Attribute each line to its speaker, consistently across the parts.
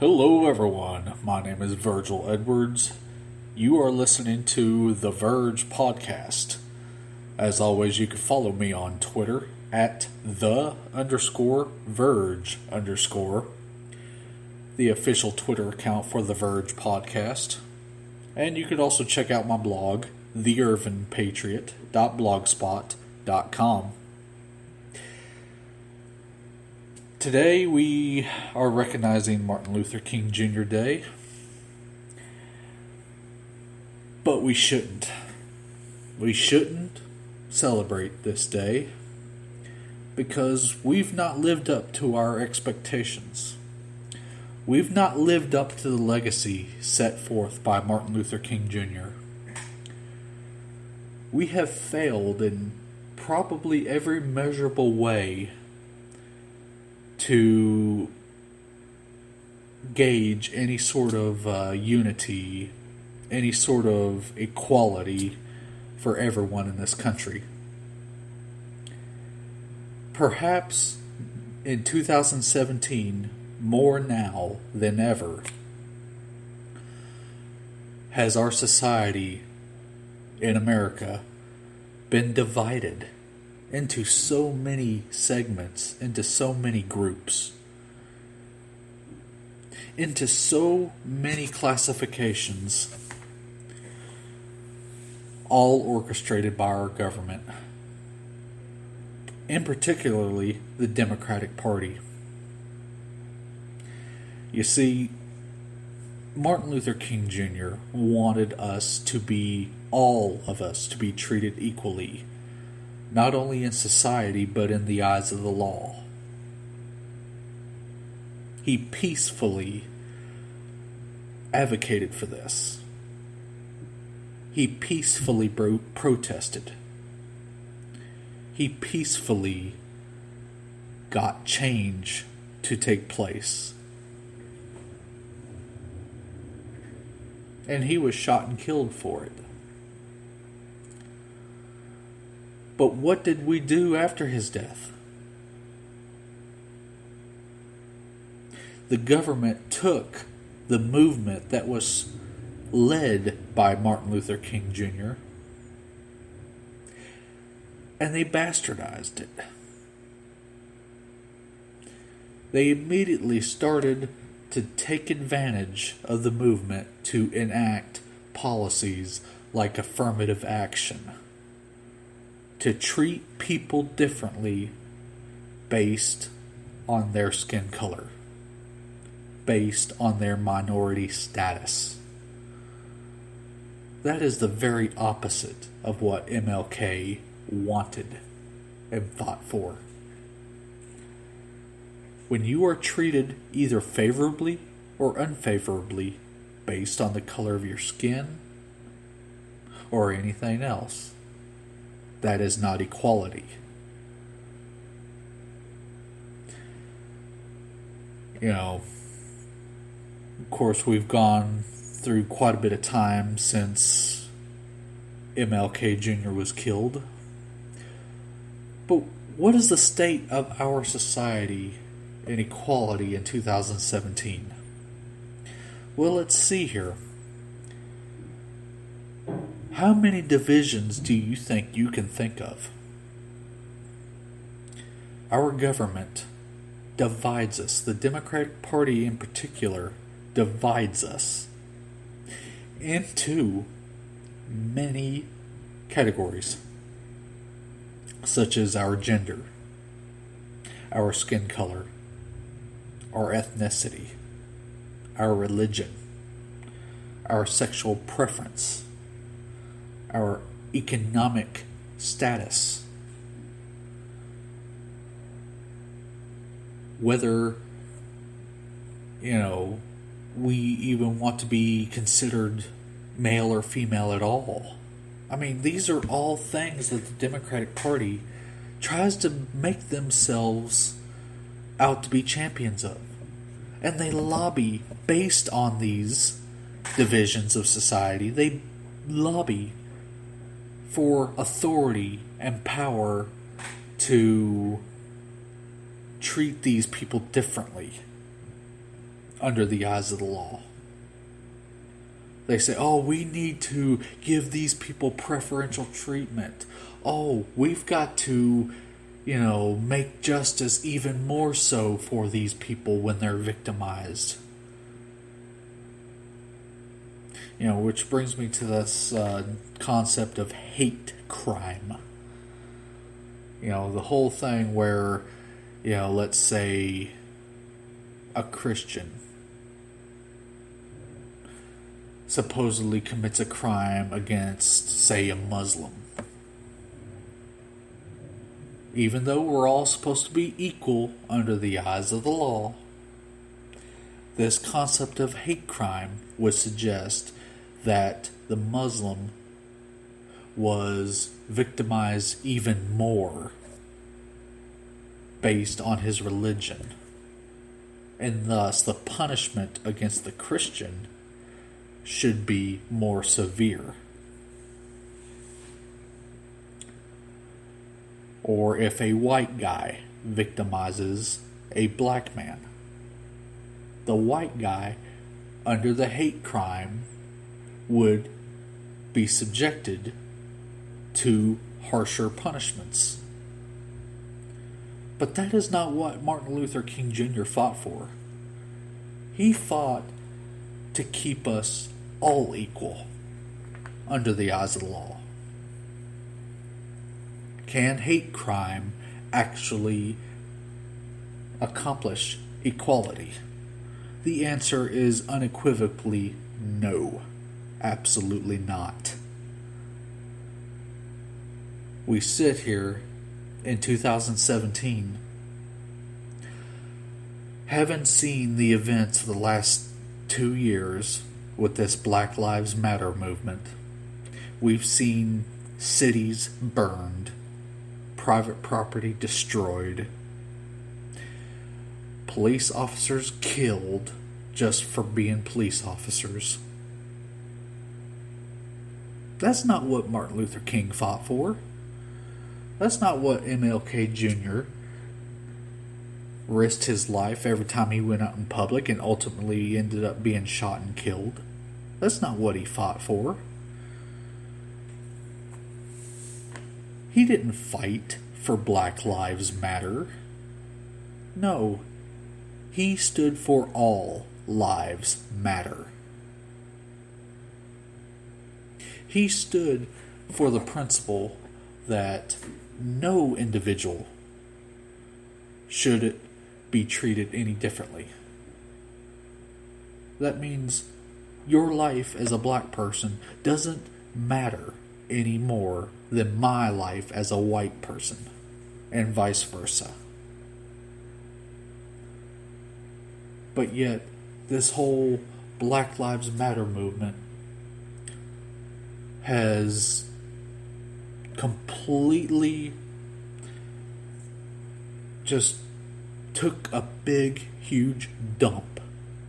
Speaker 1: Hello, everyone. My name is Virgil Edwards. You are listening to the Verge podcast. As always, you can follow me on Twitter at _Verge_, the official Twitter account for the Verge podcast. And you could also check out my blog, theirvinpatriot.blogspot.com. Today we are recognizing Martin Luther King Jr. Day, but we shouldn't. We shouldn't celebrate this day because we've not lived up to our expectations. We've not lived up to the legacy set forth by Martin Luther King Jr. We have failed in probably every measurable way to gauge any sort of unity, any sort of equality for everyone in this country. Perhaps in 2017, more now than ever, has our society in America been divided into so many segments, into so many groups, into so many classifications, all orchestrated by our government, and particularly the Democratic Party. You see, Martin Luther King Jr. wanted us to be, all of us, to be treated equally, not only in society, but in the eyes of the law. He peacefully advocated for this. He peacefully protested. He peacefully got change to take place. And he was shot and killed for it. But what did we do after his death? The government took the movement that was led by Martin Luther King Jr. and they bastardized it. They immediately started to take advantage of the movement to enact policies like affirmative action, to treat people differently based on their skin color, based on their minority status. That is the very opposite of what MLK wanted and fought for. When you are treated either favorably or unfavorably based on the color of your skin or anything else, that is not equality. Of course, we've gone through quite a bit of time since MLK Jr. was killed. But what is the state of our society in equality in 2017? Well, let's see here. How many divisions do you think you can think of? Our government divides us. The Democratic Party in particular divides us into many categories, such as our gender, our skin color, our ethnicity, our religion, our sexual preference, our economic status, whether, we even want to be considered male or female at all. I mean, these are all things that the Democratic Party tries to make themselves out to be champions of. And they lobby based on these divisions of society. They lobby for authority and power to treat these people differently under the eyes of the law. They say, oh, we need to give these people preferential treatment. Oh, we've got to, make justice even more so for these people when they're victimized. Which brings me to this concept of hate crime. The whole thing where, let's say a Christian supposedly commits a crime against, say, a Muslim. Even though we're all supposed to be equal under the eyes of the law, this concept of hate crime would suggest that the Muslim was victimized even more based on his religion. And thus the punishment against the Christian should be more severe. Or if a white guy victimizes a black man, the white guy under the hate crime would be subjected to harsher punishments. But that is not what Martin Luther King Jr. fought for. He fought to keep us all equal under the eyes of the law. Can hate crime actually accomplish equality? The answer is unequivocally no. Absolutely not. We sit here in 2017, having seen the events of the last 2 years with this Black Lives Matter movement. We've seen cities burned, private property destroyed, police officers killed just for being police officers. That's not what Martin Luther King fought for. That's not what MLK Jr. risked his life every time he went out in public and ultimately ended up being shot and killed. That's not what he fought for. He didn't fight for Black Lives Matter. No, he stood for all lives matter. He stood for the principle that no individual should be treated any differently. That means your life as a black person doesn't matter any more than my life as a white person, and vice versa. But yet, this whole Black Lives Matter movement has completely just took a big, huge dump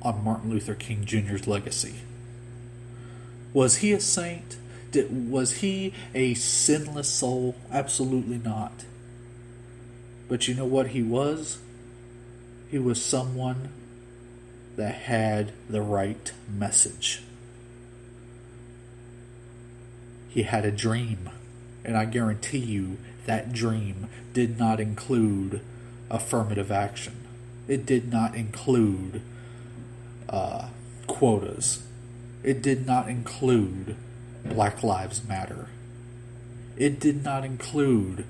Speaker 1: on Martin Luther King Jr.'s legacy. Was he a saint? Was he a sinless soul? Absolutely not. But you know what he was? He was someone that had the right message. He had a dream, and I guarantee you that dream did not include affirmative action. It did not include quotas. It did not include Black Lives Matter. It did not include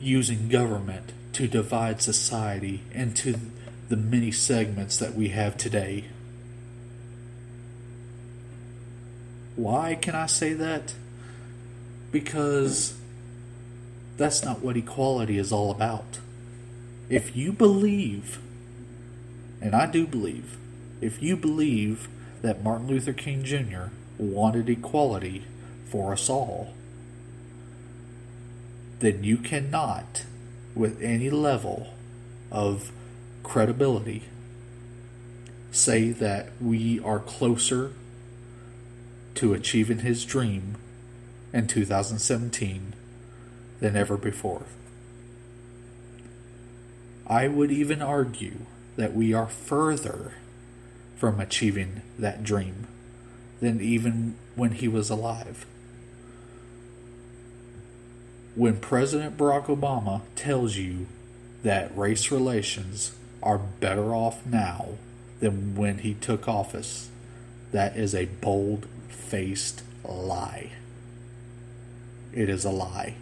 Speaker 1: using government to divide society into the many segments that we have today. Why can I say that? Because that's not what equality is all about. If you believe, and I do believe, if you believe that Martin Luther King Jr. wanted equality for us all, then you cannot, with any level of credibility, say that we are closer to achieving his dream in 2017 than ever before. I would even argue that we are further from achieving that dream than even when he was alive. When President Barack Obama tells you that race relations are better off now than when he took office, that is a bold-faced lie. It is a lie.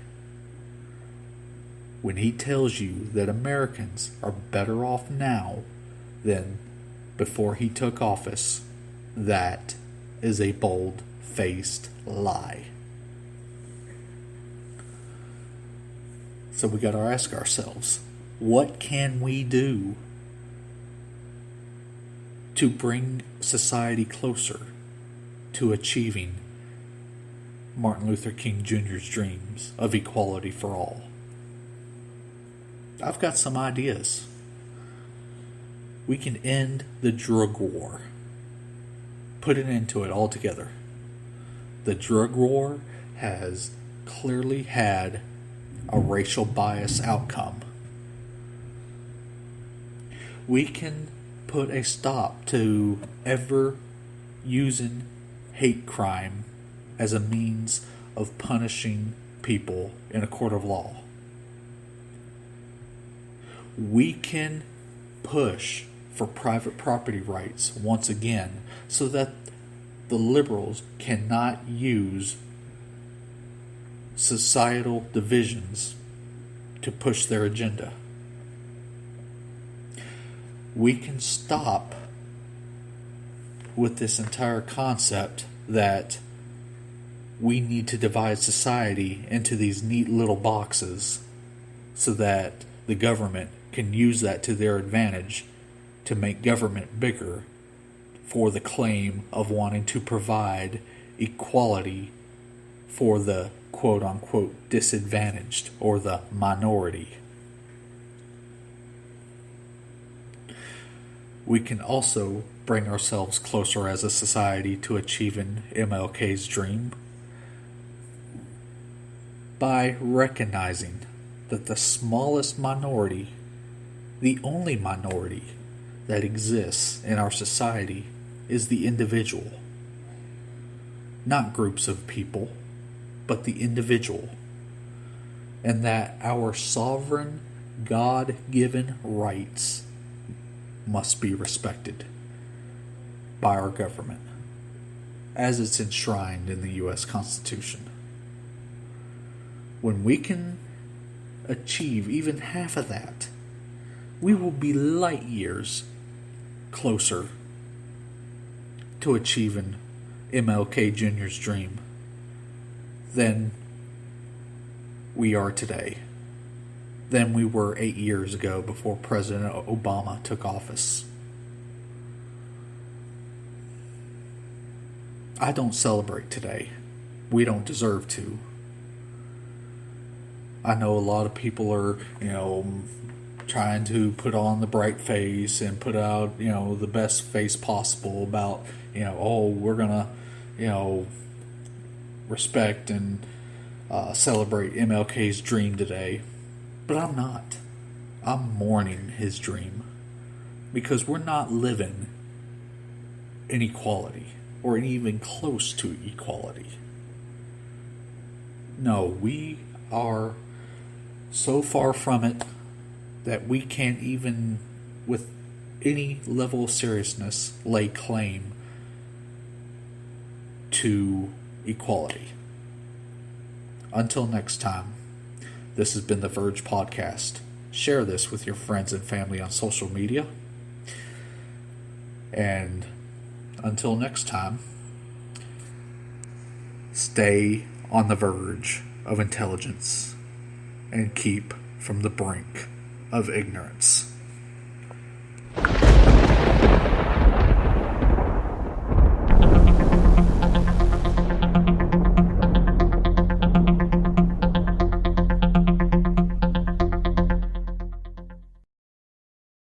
Speaker 1: When he tells you that Americans are better off now than before he took office, that is a bold-faced lie. So we got to ask ourselves, what can we do to bring society closer to achieving Martin Luther King Jr.'s dreams of equality for all? I've got some ideas. We can end the drug war. Put an end to it altogether. The drug war has clearly had a racial bias outcome. We can put a stop to ever using hate crime as a means of punishing people in a court of law. We can push for private property rights once again so that the liberals cannot use societal divisions to push their agenda. We can stop with this entire concept that we need to divide society into these neat little boxes so that the government can use that to their advantage to make government bigger for the claim of wanting to provide equality for the quote-unquote disadvantaged or the minority. We can also bring ourselves closer as a society to achieving MLK's dream by recognizing that the smallest minority, the only minority that exists in our society, is the individual. Not groups of people, but the individual. And that our sovereign, God-given rights must be respected by our government, as it's enshrined in the U.S. Constitution. When we can achieve even half of that, we will be light years closer to achieving MLK Jr.'s dream than we are today, than we were 8 years ago before President Obama took office. I don't celebrate today. We don't deserve to. I know a lot of people are, trying to put on the bright face and put out, the best face possible about, we're going to, respect and celebrate MLK's dream today. But I'm not. I'm mourning his dream. Because we're not living in equality or even close to equality. No, we are so far from it that we can't even, with any level of seriousness, lay claim to equality. Until next time, this has been the Verge Podcast. Share this with your friends and family on social media. And until next time, stay on the verge of intelligence and keep from the brink of ignorance.